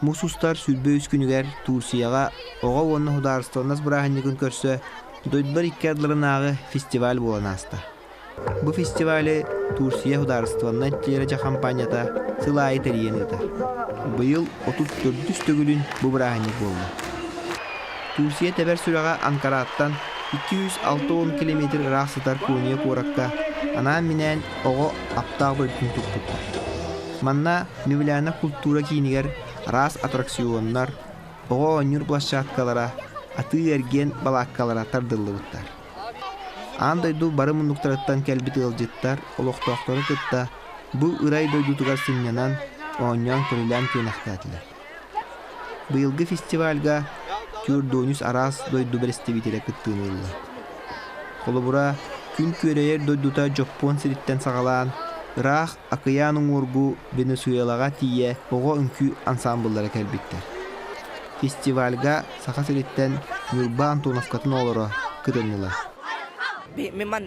Мусустар сүрбө үскүнүгер Турсияга ого онна хударстоннас бурахынныкын көрсө дойдбар иккердларынагы фестиваль боланаста. Бу фестивале Турсия хударстоннан тележе компанията сылайы терьеныта. Быйыл 34 төгүлүн бу бурахыннык болду. Турсия тебер сүрага Анкараттан 260 километр рахсытар Кония Куракка анан менен ого аптаг бөлтүн туттуктар. Манна мөвләнә культура кийинигер рас аттракционнар, ого онюр площадкалара, аты эрген балаккалара тардыллыбыттар. Андайду бары мундуктарыттан келбит ылжыттар, олоқтоқтары тытта, бу ырай дойдутугар сыннянан оңнян көрүлән көнақтатылар. Быйылгы фестивальга Кюрдонюс арас дойду берестебителе кыттыынылы. Колубура күн көрейер дойдута Жоппон сириттен сағалаан, Ирак Акыянын оргу Венесуэлага тие ого үнкү ансамбллары келбиттер. Фестивальга саха сириттен Нурба Антоновкатын олоро кытынылар. Бихиман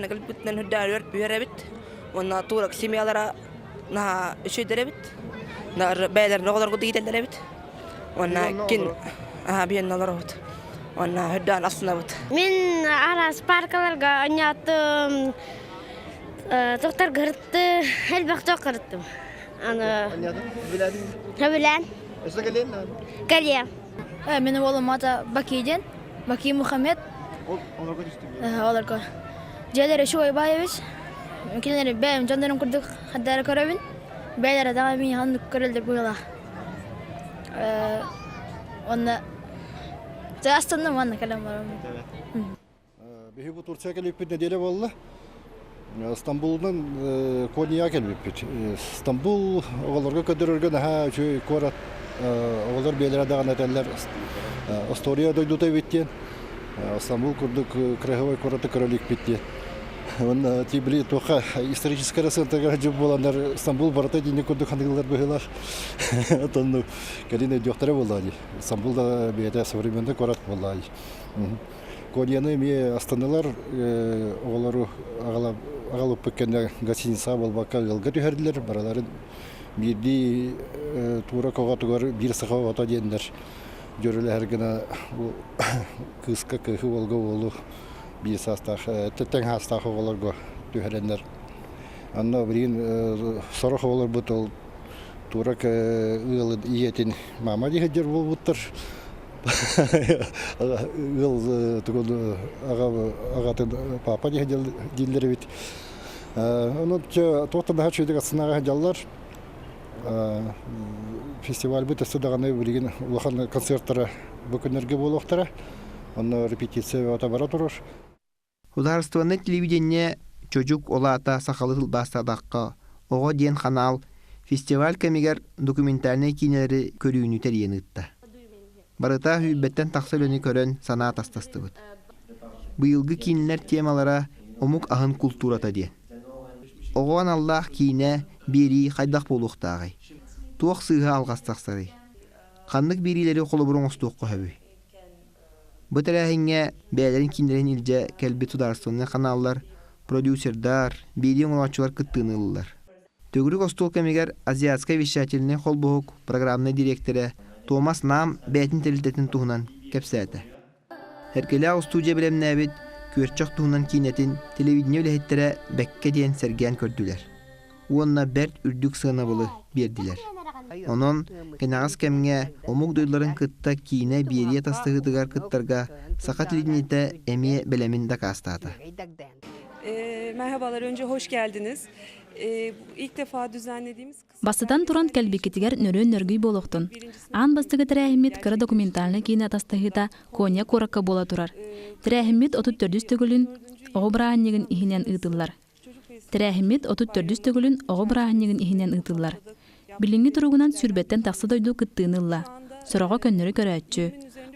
келбиттен хүддәр беребит. Онна турак семьялара на үшөдеребит. На бәйләр ногылар гыдыйдәләребит. Онна кин биенналарыбыт. Онна хүддән асынабыт. Мен арас паркаларга оňаттым. Доктор гыртты, элбакта кырттым. Аны Билен. Галия. Менин олым ата Бакиден, Баки Мухаммед. Оларга. Жерлери Шуайбаевич. Кинелери бәм жандарын курдук, хаддары көрөбүн. Бәйләре дагы мен ханны көрөлдөр буйла. Онна Жастынны манна калам бар. Бехи бу Турция келип неделе болду. Стамбулдан Кония келип. Стамбул оголорго көдөрөргөн чөй корат оголор белер дагы нетелер Астория дойдута биттен. Стамбул курдук краевой кораты королик битти. Он тибли тоха историческая центра жып боландар Стамбул барата дине курдук хандыгылар быгылар. Атонну калине доктора болду. Стамбулда бете современный корат болду. Конияны ме астаналар оголору агалып пеккенде гостиница болбакка ылга түһәрдиләр, бараларын бирди тура когатыгар бир саха ата дендер. Жөрөләр генә бу кыска кыһы болго болу бир састах тәтәң хастах оларга түһәрәннәр. Анна бирин сарах олар бутыл тура ылы иетин мама дигәр булбуттыр. Ыл тугын агаты папа дилдер бит. Аны тотта чөйдәк асынага жаллар. Фестиваль бит сыдаганы билген улахан концерттары бу көннәргә булыктыра. Аны репетиция ата бара турыр. Хударстонный телевидение чөҗүк олата сахалы бастадакка ого ден канал фестиваль кемигер документальный кинелери көрүүнү терьенитте. Барыта хүббеттен тақсылыны көрөн санаат астастыбыт. Быйылгы кинилер темалара омук ахын культурата ден. Оғуан Аллах кине бери хайдақ болуқтағай. Туақ сыға алғастақсары. Қандық берилері қолы бұрын остуққа хөбі. Бұтырахинге бәлерін кинерін илже кәлбі тударстонны каналлар, продюсердар, бери оңлачылар кыттынылылар. Төгірік остуқ кәмегер азиатска вещательный қолбуғық программный директоры Томас Нам бәтін тәлітетін туғынан кәпсәді. Әркелі ау студия білеміне әбет көрчақ туғынан кейнетін телевидение үләхеттері бәкке дейін сәрген көрділер. Онына бәрт үрдік сығына болы берділер. Онын кенағыз кәмге омук дойдыларын кытта кейіне берия тастығыдығар кыттарға сақа телевидениеті әме білемін да кастады. Merhabalar, önce hoş geldiniz. İlk defa düzenlediğimiz Басыдан туран кәлбекетігер нөрөн нөргүй болуқтын. Ан бастығы тірәхімет кірі документалны кейіне атастығыда Кония Куракка бола турар. Тірәхімет 34 төгілін оғы бірағыннегін ихінен ұйтылар. Тірәхімет 34 төгілін оғы бірағыннегін ихінен ұйтылар. Білінгі тұрғынан сүрбеттен тақсы дойду кыттыынылла. Сұрағы көннері көрәтчі.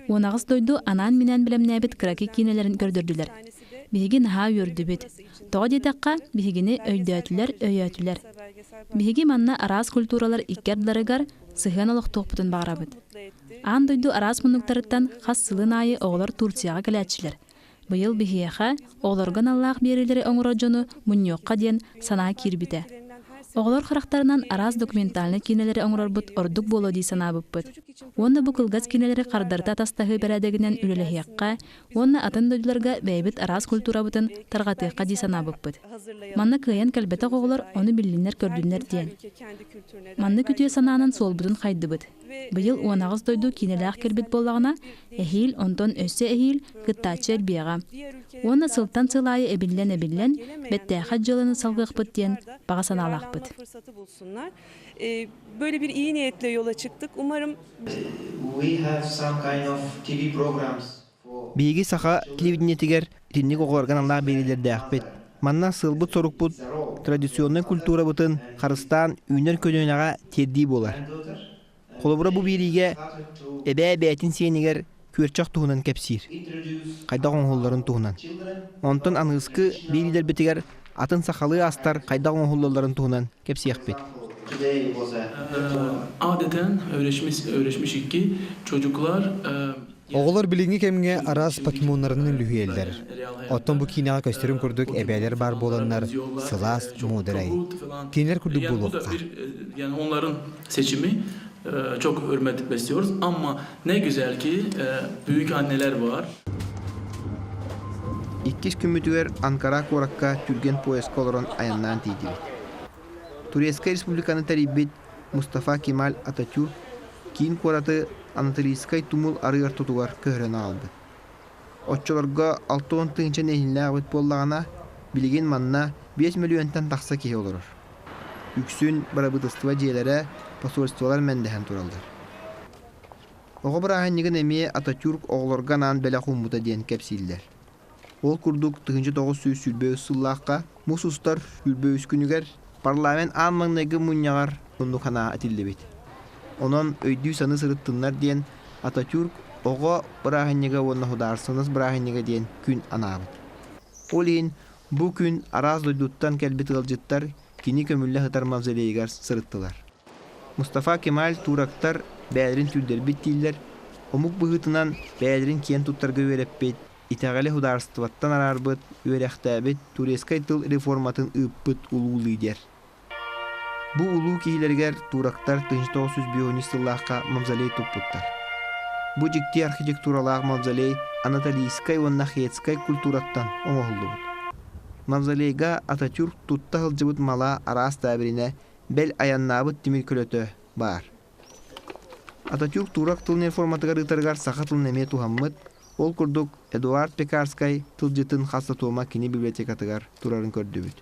Онағыз дойду анан менен білемнәбет кіраки кейнелерін көрдірділер. Биһиги наһаа үрдү бит. Тоҕо диэтэххэ биһигини өйдөөтүлэр. Биһиги манна араас культуралар иккердиларыгар сыһыан олохтуохпутун баҕарабыт. Аан дойду араас муннуктарыттан хас сылын аайы оҕолор Турцияга кэлээчилэр. Быйыл биһиэхэ оҕолоргон аллаах биэрилери оҥуро дьону мунньуокка диэн санаа киирбитэ. Оғлар характарынан араз документальны кинелери оңрорбут ордук боло дей санабыппыт. Онна бу кылгас кинелери кардарта тастахы бәрәдегінен үлелехиякка, онна атын дойдуларга бәйбит араз культурабытын таргатыйкка дей санабыппыт. Манна кыйын кәлбәтә оғлар оны биллиннер көрдүннер диен. Манны күтүе санаанын солбутун хайдыбыт. Быйыл 19 дойду кинелях кербит боллагына эхил онтон өссө эхил кыттачел бияга. Онна сылтан сылайы эбиллен беттәхат жолыны салгыкпыт диен бага саналакпыт. Fırsatı bulsunlar. Böyle bir iyi niyetle yola çıktık. Umarım Биги саха телевидениетигер тинник оғларган аллах берилерде ақпет. Манна сылбыт сорукпут традиционный культура бутын Харыстан үйнер көнөнага терди болар. Қолыбыра бу бириге эбэ бәтин сенигер көрчақ туһунан кепсир. Кайда оңғолларын туһунан. Онтон аңыскы бирилер битигер атын сахалы астар кайда оңғолларын туһунан кепсияқпет. Adeten öğreşmiş ki çocuklar Oğullar bilingi kemge aras pakimonlarının lühüyeller. Otten bu kinağa gösterim kurduk ebeler bar bolanlar sılas moderay. Kinler kurduk bulukka. Yani onların seçimi çok hürmet besliyoruz ama ne güzel ki büyük anneler var. İkkiş kümmütüger Ankara korakka türgen poeska olaran ayandan tiydi. Turiyska Respublikanı taribit Mustafa Kemal Atatürk kin koratı Anatoliskay tumul arıgar tutugar köhren aldı. Otçolarga 6-10 tığınca nehinle ağıt bollağına bilgin manna 5 milyontan taqsa kehi olurur. Üksün barabıdıstıva jeylere pasolistvalar mendehen turaldır. Oğa bırahanigin emeye Atatürk oğlarga nan bela hummuta diyen kepsiller. Ol kurduk tığınca 900 sülbö ıssıllaqqa musustar sülbö üskünüger parlament anmanıgı munyagar kundukana atildi bit. Onun öydüğü sanı sırıttınlar diyen Atatürk oğa bırahanniga onna hudarsınız bırahanniga diyen gün anabıt. Olin bu gün araz doyduttan kelbet ılcıttar kini kömülle hıtar mavzeleygar sırıttılar. Mustafa Kemal Turaktar bälerin tülderi bittiller. Omuk bıhıtınan bälerin kiyen tuttarga öğreppet. İtağale hudarstvattan ararbıt, öğrektebet, Tureskay tıl reformatın ıppıt ulu lider. Bu ulu kihilerger Turaktar 1900 yıllarca mavzaley tupputtar. Bu ciddi arhitekturalar mavzaley Anatoliskay ve Nakhetskay kulturattan oğuldu. Mavzaleyga Atatürk tutta hılcıbıt mala aras tabirine bel ayannabıt timir kölötö bar. Atatürk Turak tılın reformatıgar ıtargar sağa tılın eme tuhammıt, ol kurduk Eduard Pekarskay tılcıtın hasta tuğma kini bibliotekatıgar turarın kördübüt.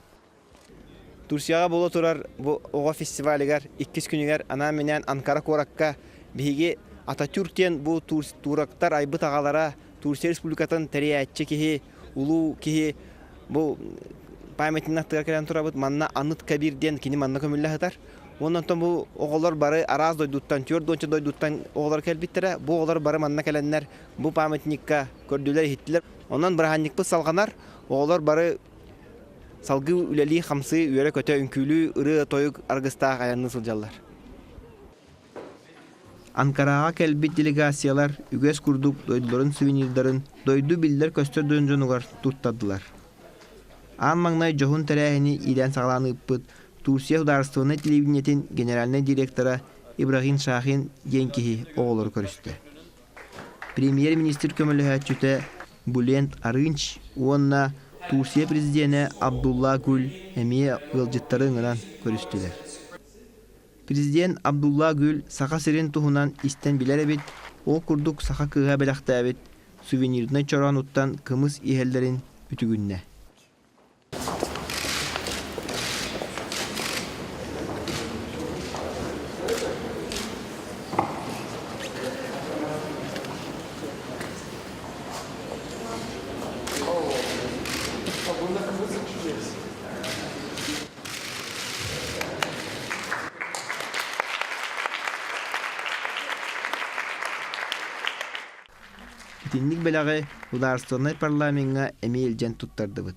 Tursiyaga bolu turar bu oğa festivaligar 2 günüger ana menen Ankara korakka bihigi Atatürk'ten bu Turaktar aybıt ağalara Tursiya Respublikatan teriyatçı kihi ulu kihi bu paymetinna tıgar kelen turabıt manna anıt kabirden kini manna kömülle hıtar. Ondan bu oğullar barı araz doyduttan, tör donça doyduttan oğullar kelbittere. Bu oğullar barı manna kelenler bu paymetinnikka kördüler hittiler. Ondan bırahannikpı salganar oğullar barı salgı üleli hamsı üyere kötü ünkülü ırı toyuk argısta ayanını sılcalar. Ankara'ya kelbit delegasyalar ügöz kurduk doyduların suvenirlerin doydu biller köstör dönjonugar tuttadılar. Anmangnay johun terehini iden sağlanıppıt Tursiya Hudarstvаны televiziyetin generaline direktora İbrahim Şahin yenkihi oğulları körüstü. Premier Minister kömülühətçüte Bülent Arınç onna Tursiya prezidenti Abdullah Gül emiye ılcıttarıngınan körüstüler. Prezident Abdullah Gül sağa serin tuhunan isten bilerebit, o kurduk sağa kığa belaktabit, suvenirine çoran uttan kımız ihellerin ütügünne. Tinnik belagı Hudarstvаны parlamenga emiljen tuttardıbıt.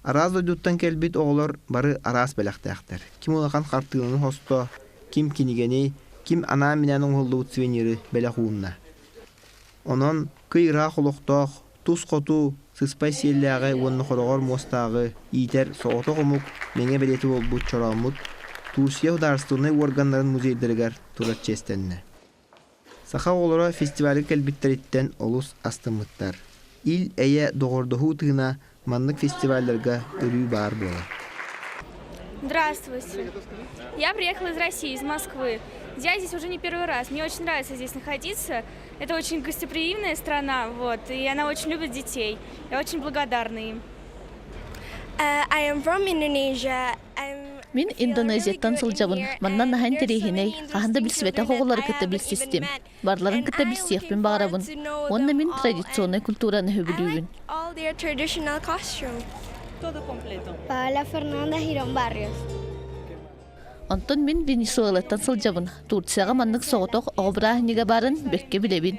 Araz doyduttan kelbit oğlar barı araz belaktaktır. Kim olakan kartığını hosto, kim kinigeni, kim ana minen oğulluğut suveniri belakuğunna. Onun kıyra xoloqtoq, Тус коту сыспай сиелләгы онны хорогор мостагы итер соото гомук меңе билети болбут чоромут Турсия ударстыны органнарын музейдергер турат честенне. Саха олора фестиваль келбиттериттен олус астымыттар. Ил эйе догордоху тыына маннык фестивальлерга өрүү бар бола. Здравствуйте. Я приехала из России, из Москвы. Я здесь уже не первый раз. Мне очень нравится здесь находиться. Это очень гостеприимная страна, вот, и она очень любит детей. Я очень благодарна им. I am from Indonesia. Мин Индонезияттан сылжабын. Маннан нахан терехиней, хаханда билсвете хоголары кыта билсистем. Барларын кыта билсиякпен бағарабын. Онна мин традиционный культураны хөбүлүүбүн. All their traditional costume. Todo completo. Paola Fernanda Girón Barrios. Онтон мин Венесуэлаттан сылжабын. Турцияға маннык соғытоқ оғбырахнига барын бекке билебин.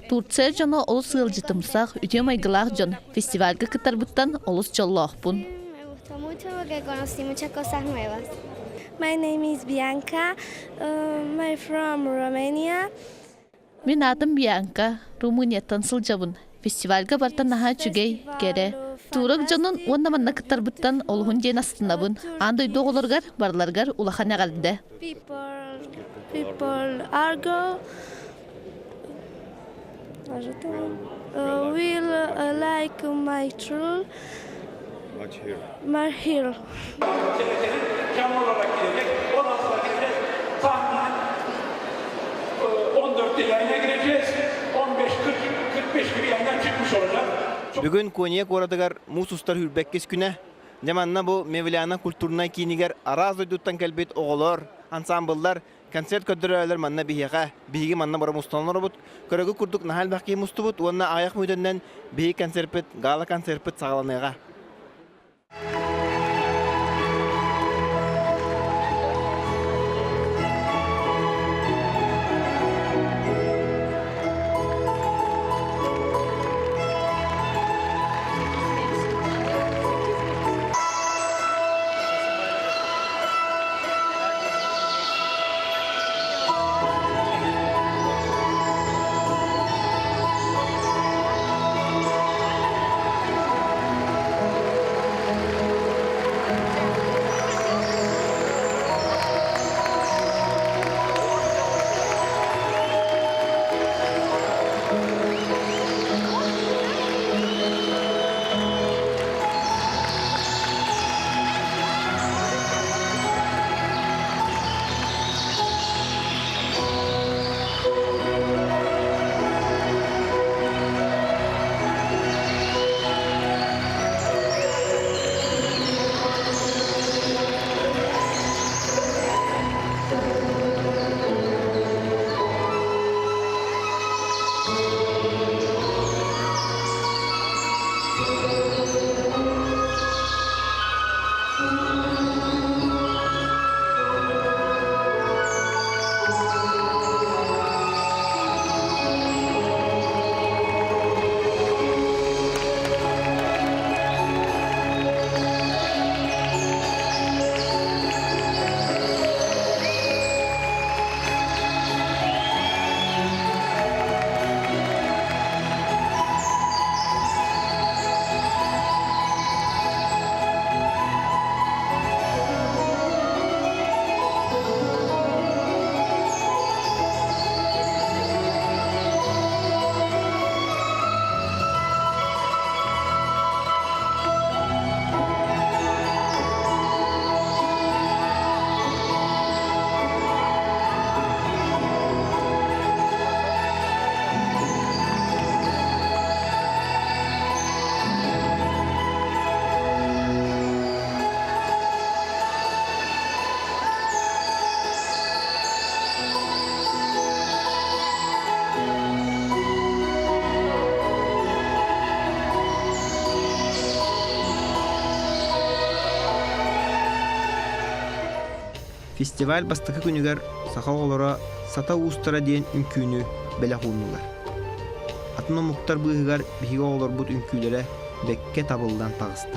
Турция жоно олус сылжытымсақ, үтем майгылақ жон. Фестивальга кытарбыттан олус жоллоқпун. Me gustó mucho porque conocí muchas cosas nuevas. My name is Bianca. I'm from Romania. Мин атым Бианка, Румынияттан сылжабын. Фестивальга бартан наха чүгей, кере. Турак жонун онна манна кытарбыттан олхун жен астынабын. Андай доголоргар, барларгар улахана галды. People Argo will like my true my hero. Canlı olarak gidecek. Ondan sonra gideceğiz. Tahminen 14'te yayına gireceğiz. 15-45 gibi yayından çıkmış olacak. Бүгүн Кония корадыгар мусустар хүрбеккес күнә. Жаманна бу Мевляна культурна кинигер араз ойдуттан келбет оголор, ансамбльлар, концерт көдөрөлөр манна бихига, биги манна бара мустанлар бут. Көрөгө курдук нахал бакки мустубут, онна аяк мөйдөннән биги концерт, гала концерт сагаланыга. Фестиваль бастыкы күнүгер саха олора сата устара ден үмкүүнү беле хуннулар. Атына муктар быгыгар биги олор бут үмкүүлөрө бекке табылдан тагысты.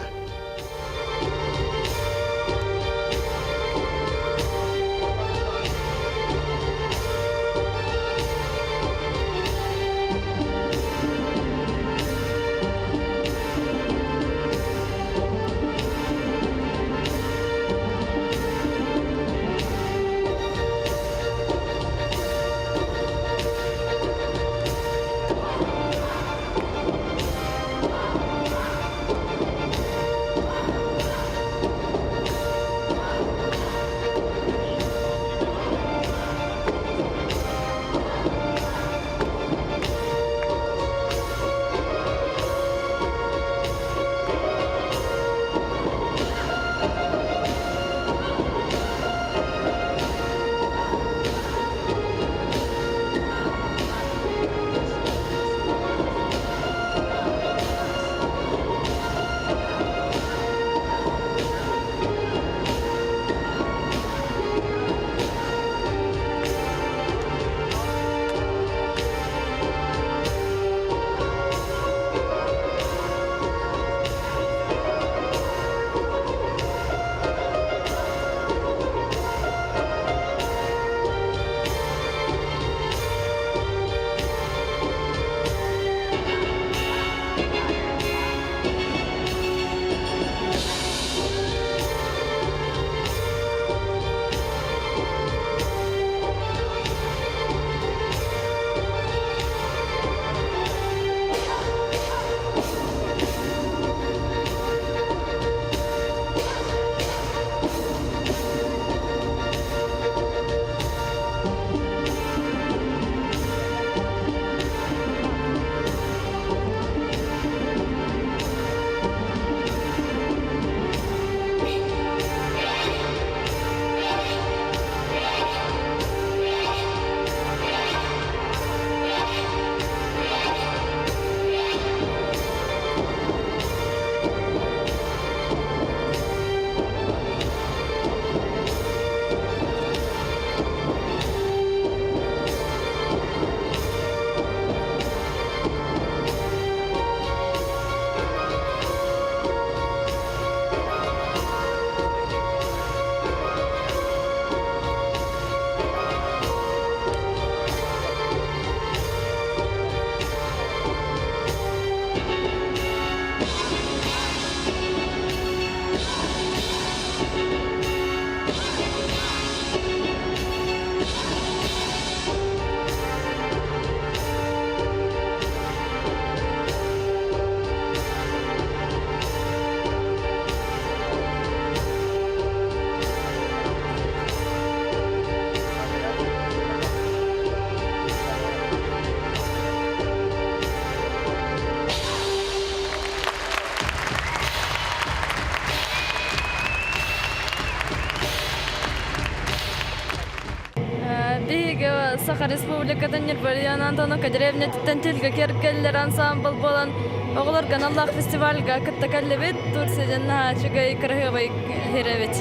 Саха Республикадан Нербалиян Антоно Кадыревнеттен Тилге Керкеллер ансамбл болан оғылар Ганаллах фестивальга кыттакаллебет Турсияна чыгай крахевай херевет.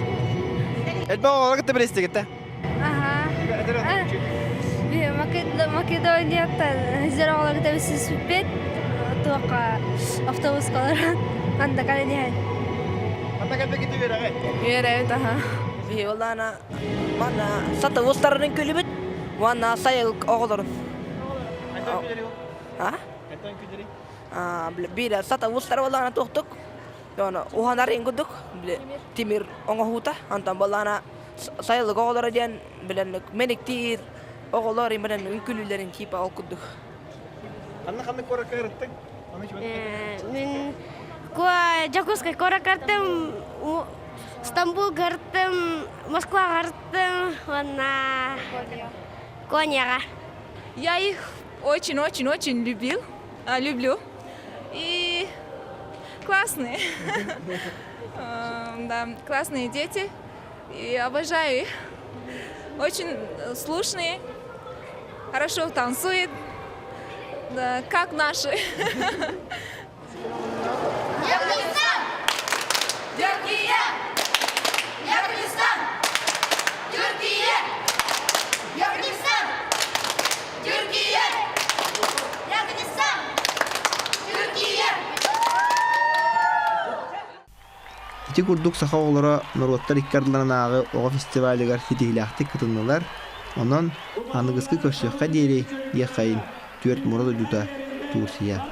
Элбе оғалар кытта бірестігітті? Македонияда хизер оғалар кыта бесіспет, туаққа автобус қалар, анда калыниян. Анда кәлбе кеті берағай? Беребит, Виолана мана сата устарын көлүбүт. Вана сайыл оголорун. Қайтан күдері ол? Қайтан күдері? Бира сата устар болана тоқтук. Яна уханарын күдүк. Тимир оңохута. Антан болана сайыл оголору ден билен менектир оголорун билен үнкүлүлөрүн кийип алып күдүк. Қандай қоракка ырыттың? Мен Jakutskaya кора картым, Стамбул картым, Москва картым, Коньяга. Я их очень-очень-очень люблю. И классные. Да, классные дети. И обожаю их. Очень слушные. Хорошо танцуют. Да, как наши. Ити курдук саха олара Норваттар иккардыларын ағы оға фестивалігар хитихиляхтик кытыннылар, онон аныгыскы көшсөкка дейри ехайын 4 мұрады дута Турсия.